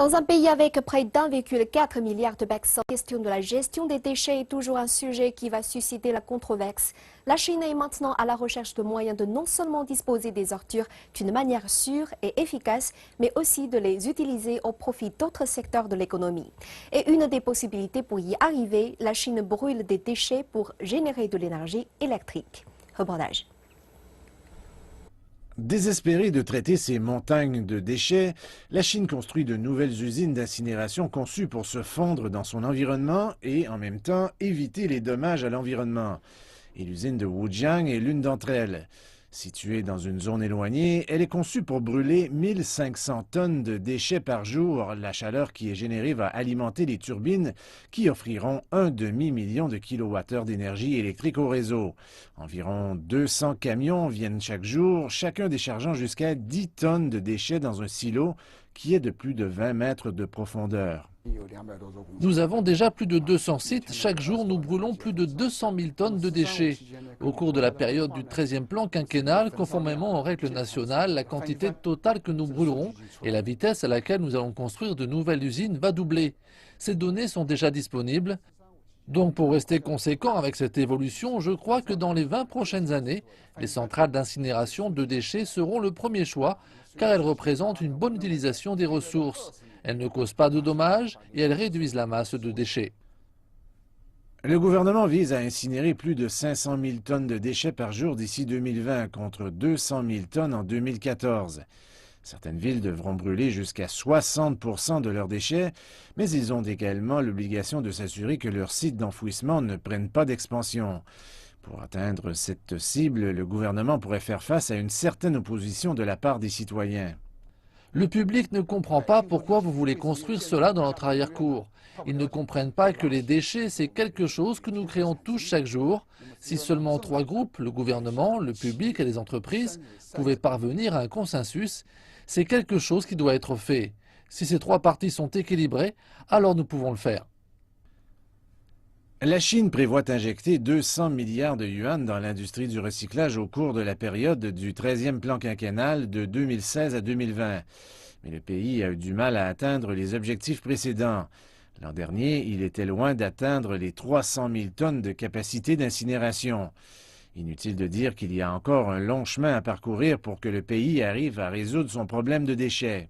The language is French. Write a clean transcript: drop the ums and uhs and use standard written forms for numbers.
Dans un pays avec près d'1,4 milliard de personnes, la question de la gestion des déchets est toujours un sujet qui va susciter la controverse. La Chine est maintenant à la recherche de moyens de non seulement disposer des ordures d'une manière sûre et efficace, mais aussi de les utiliser au profit d'autres secteurs de l'économie. Et une des possibilités pour y arriver, la Chine brûle des déchets pour générer de l'énergie électrique. Reportage. Désespérée de traiter ces montagnes de déchets, la Chine construit de nouvelles usines d'incinération conçues pour se fondre dans son environnement et, en même temps, éviter les dommages à l'environnement. Et l'usine de Wujiang est l'une d'entre elles. Située dans une zone éloignée, elle est conçue pour brûler 1500 tonnes de déchets par jour. La chaleur qui est générée va alimenter les turbines qui offriront un demi-million de kilowattheures d'énergie électrique au réseau. Environ 200 camions viennent chaque jour, chacun déchargeant jusqu'à 10 tonnes de déchets dans un silo qui est de plus de 20 mètres de profondeur. Nous avons déjà plus de 200 sites. Chaque jour, nous brûlons plus de 200 000 tonnes de déchets. Au cours de la période du 13e plan quinquennal, conformément aux règles nationales, la quantité totale que nous brûlerons et la vitesse à laquelle nous allons construire de nouvelles usines va doubler. Ces données sont déjà disponibles. Donc pour rester conséquent avec cette évolution, je crois que dans les 20 prochaines années, les centrales d'incinération de déchets seront le premier choix, car elles représentent une bonne utilisation des ressources. Elles ne causent pas de dommages et elles réduisent la masse de déchets. Le gouvernement vise à incinérer plus de 500 000 tonnes de déchets par jour d'ici 2020 contre 200 000 tonnes en 2014. Certaines villes devront brûler jusqu'à 60% de leurs déchets, mais ils ont également l'obligation de s'assurer que leurs sites d'enfouissement ne prennent pas d'expansion. Pour atteindre cette cible, le gouvernement pourrait faire face à une certaine opposition de la part des citoyens. Le public ne comprend pas pourquoi vous voulez construire cela dans notre arrière-cour. Ils ne comprennent pas que les déchets, c'est quelque chose que nous créons tous chaque jour. Si seulement trois groupes, le gouvernement, le public et les entreprises, pouvaient parvenir à un consensus, c'est quelque chose qui doit être fait. Si ces trois parties sont équilibrées, alors nous pouvons le faire. La Chine prévoit injecter 200 milliards de yuan dans l'industrie du recyclage au cours de la période du 13e plan quinquennal de 2016 à 2020. Mais le pays a eu du mal à atteindre les objectifs précédents. L'an dernier, il était loin d'atteindre les 300 000 tonnes de capacité d'incinération. Inutile de dire qu'il y a encore un long chemin à parcourir pour que le pays arrive à résoudre son problème de déchets.